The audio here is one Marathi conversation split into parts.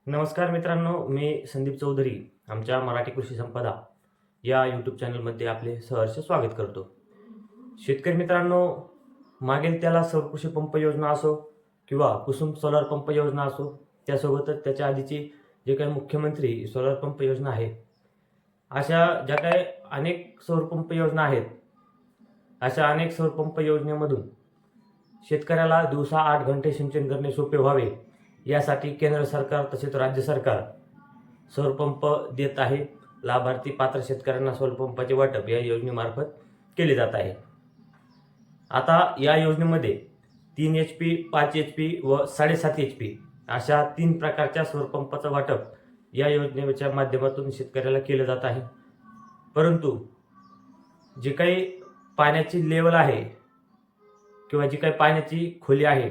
नमस्कार मित्रांनो, मी संदीप चौधरी आमच्या मराठी कृषी संपदा या यूट्यूब चॅनलमध्ये आपले सहर्ष स्वागत करतो. शेतकरी मित्रांनो, मागेल त्याला सौर कृषी पंप योजना असो किंवा कुसुम सोलर पंप योजना असो, त्यासोबतच त्याच्या आधीची जे काही मुख्यमंत्री सोलर पंप योजना आहे, अशा ज्या काही अनेक सौर पंप योजना आहेत, अशा अनेक सौर पंप योजनेमधून शेतकऱ्याला दिवसा 8 घंटे सिंचन करणे सोपे व्हावे यासाठी केंद्र सरकार तसेच राज्य सरकार सौर पंप देत आहे. लाभार्थी पात्र शेतकऱ्यांना सौर पंपाचे वाटप या योजनेमार्फत केले जात आहे. आता या योजनेमध्ये 3 HP, 5 HP व 7.5 HP अशा 3 प्रकारच्या सौर पंपाचं वाटप या योजनेच्या माध्यमातून शेतकऱ्याला केलं जात आहे. परंतु जे काही पाण्याची लेवल आहे किंवा जी काही पाण्याची खोली आहे,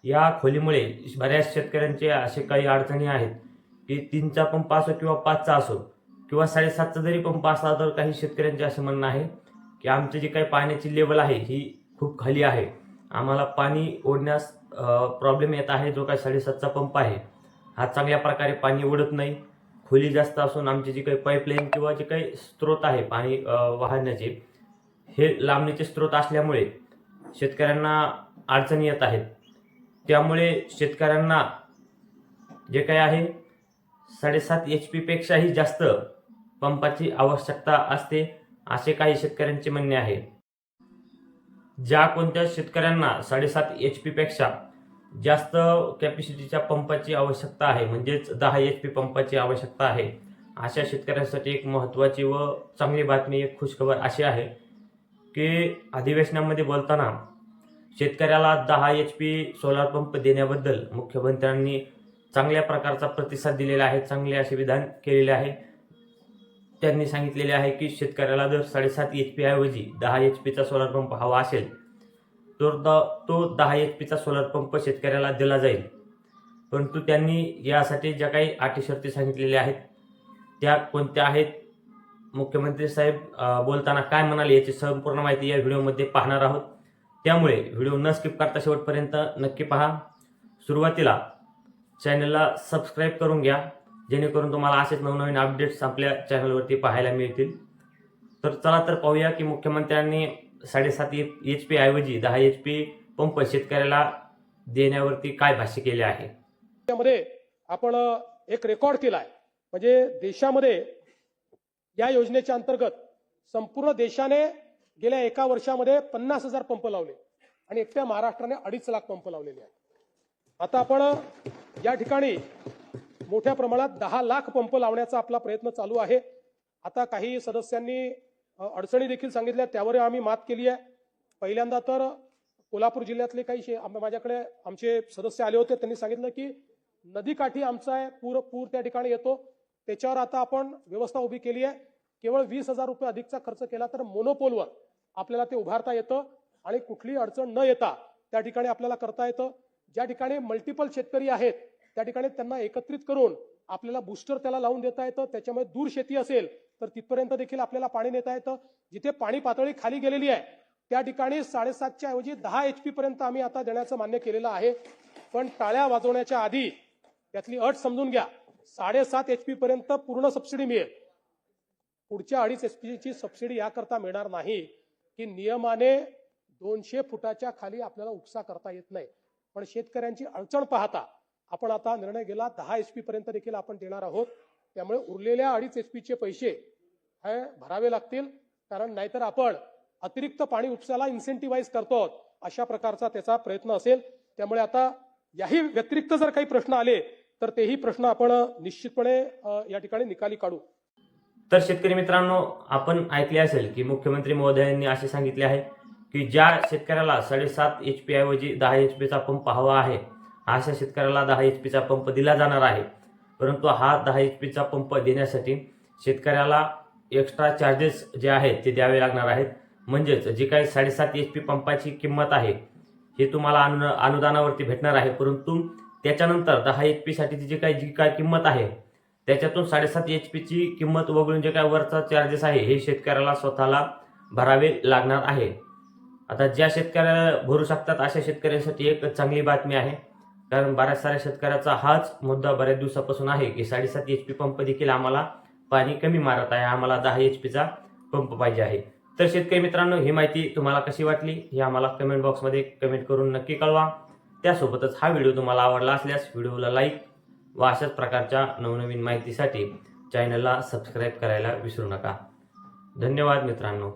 या खोलीमुळे बऱ्याच शेतकऱ्यांचे असे काही अडचणी आहेत की 3चा पंप असो किंवा 5चा असो किंवा 7.5चा जरी पंप असला तर काही शेतकऱ्यांचे असे म्हणणं आहे की आमची जी काही पाण्याची लेवल आहे ही खूप खाली आहे, आम्हाला पाणी ओढण्यास प्रॉब्लेम येत आहे. जो काही 7.5चा पंप आहे हा चांगल्या प्रकारे पाणी ओढत नाही. खोली जास्त असून आमची जी काही पाईपलाईन किंवा जे काही स्रोत आहे पाणी वाहण्याचे, हे लांबणीचे स्रोत असल्यामुळे शेतकऱ्यांना अडचणी येत आहेत. त्यामुळे शेतकऱ्यांना जे काही आहे 7.5 HP पेक्षाही जास्त पंपाची आवश्यकता असते, असे काही शेतकऱ्यांचे म्हणणे आहे. ज्या कोणत्या शेतकऱ्यांना 7.5 HP पेक्षा जास्त कॅपॅसिटीच्या पंपाची आवश्यकता आहे, म्हणजेच 10 HP पंपाची आवश्यकता आहे, अशा शेतकऱ्यांसाठी एक महत्त्वाची व चांगली बातमी, एक खुशखबर अशी आहे की अधिवेशनामध्ये बोलताना शेतकऱ्याला 10 HP सोलार पंप देण्याबद्दल मुख्यमंत्र्यांनी चांगल्या प्रकारचा प्रतिसाद दिलेला आहे, चांगले असे विधान केलेले आहे. त्यांनी सांगितलेले आहे की शेतकऱ्याला जर 7.5 HP ऐवजी 10 HPचा सोलार पंप हवा असेल तर तो 10 HPचा सोलार पंप शेतकऱ्याला दिला जाईल. परंतु त्यांनी यासाठी ज्या काही अटी शर्ती सांगितलेल्या आहेत त्या कोणत्या आहेत, मुख्यमंत्री साहेब बोलताना काय म्हणाले याची संपूर्ण माहिती या व्हिडिओमध्ये पाहणार आहोत. त्यामुळे व्हिडिओ न स्किप करता शेवटपर्यंत नक्की पहा. सुरुवातीला चॅनलला सबस्क्राईब करून घ्या, जेणेकरून तुम्हाला असेच नवनवीन अपडेट्स आपल्या चॅनलवरती पाहायला मिळतील. तर चला तर पाहूया की मुख्यमंत्र्यांनी 7.5 HP ऐवजी 10 HP पंप शेतकऱ्याला देण्यावरती काय भाष्य केले आहे. त्यामध्ये आपण एक रेकॉर्ड केलाय, म्हणजे देशामध्ये या योजनेच्या अंतर्गत संपूर्ण देशाने गेल्या एका वर्षामध्ये 50,000 पंप लावले आणि एकट्या महाराष्ट्राने 2.5 लाख पंप लावलेले आहेत. आता आपण या ठिकाणी मोठ्या प्रमाणात 10 लाख पंप लावण्याचा आपला प्रयत्न चालू आहे. आता काही सदस्यांनी अडचणी देखील सांगितल्या, त्यावर आम्ही मात केली आहे. पहिल्यांदा तर कोल्हापूर जिल्ह्यातले काही माझ्याकडे आमचे सदस्य आले होते, त्यांनी सांगितलं की नदीकाठी आमचा आहे पूर त्या ठिकाणी येतो, त्याच्यावर आता आपण व्यवस्था उभी केली आहे. केवळ 20,000 रुपये अधिकचा खर्च केला तर मोनोपोलवर आपल्याला ते उभारता येतं आणि कुठलीही अडचण न येता त्या ठिकाणी आपल्याला करता येतं. ज्या ठिकाणी मल्टिपल शेतकरी आहेत त्या ठिकाणी त्यांना एकत्रित करून आपल्याला बूस्टर त्याला लावून देता येतं. त्याच्यामुळे दूर शेती असेल तर तिथपर्यंत देखील आपल्याला पाणी नेता येतं. जिथे पाणी पातळी खाली गेलेली आहे त्या ठिकाणी 7.5च्या ऐवजी 10 HP पर्यंत आम्ही आता देण्याचं मान्य केलेलं आहे. पण टाळ्या वाजवण्याच्या आधी त्यातली अट समजून घ्या. 7.5 HP पर्यंत पूर्ण सबसिडी मिळेल. पुढच्या 2.5 HPची सबसिडी याकरता मिळणार नाही की नियमाने 200 फुटाच्या खाली आपल्याला उपसा करता येत नाही. पण शेतकऱ्यांची अडचण पाहता आपण आता निर्णय गेला 10 HP पर्यंत देखील आपण देणार आहोत. त्यामुळे उरलेल्या 2.5 HPचे पैसे हे भरावे लागतील, कारण नाहीतर आपण अतिरिक्त पाणी उपसाला इन्सेंटिव्हाइज करतो अशा प्रकारचा त्याचा प्रयत्न असेल. त्यामुळे आता याही व्यतिरिक्त जर काही प्रश्न आले तर तेही प्रश्न आपण निश्चितपणे या ठिकाणी निकाली काढू. तर शेतकरी मित्रांनो, आपण ऐकले असेल की मुख्यमंत्री महोदयांनी असे सांगितले आहे की ज्या शेतकऱ्याला 7.5 HP ऐवजी 10 HPचा पंप हवा आहे, अशा शेतकऱ्याला 10 HPचा पंप दिला जाणार आहे. परंतु हा 10 HPचा पंप देण्यासाठी शेतकऱ्याला एक्स्ट्रा चार्जेस जे आहेत ते द्यावे लागणार आहेत. म्हणजेच जी काही 7.5 HP पंपाची किंमत आहे हे तुम्हाला अनुदानावरती भेटणार आहे. परंतु त्याच्यानंतर 10 HP साठीची जी काय किंमत आहे त्याच्यातून 7.5 HPची किंमत वगळून जे काय वरचा चार्जेस आहे हे शेतकऱ्याला स्वतःला भरावे लागणार आहे. आता ज्या शेतकऱ्याला भरू शकतात अशा शेतकऱ्यांसाठी एक चांगली बातमी आहे. कारण बऱ्याच साऱ्या शेतकऱ्याचा हाच मुद्दा बऱ्याच दिवसापासून आहे की 7.5 HP पंप देखील आम्हाला पाणी कमी मारत आहे, आम्हाला 10 HPचा पंप पाहिजे आहे. तर शेतकरी मित्रांनो, ही माहिती तुम्हाला कशी वाटली हे आम्हाला कमेंट बॉक्समध्ये कमेंट करून नक्की कळवा. त्यासोबतच हा व्हिडिओ तुम्हाला आवडला असल्यास व्हिडिओला लाईक व अशाच प्रकारच्या नवनवीन माहितीसाठी चॅनलला सबस्क्राईब करायला विसरू नका. धन्यवाद मित्रांनो.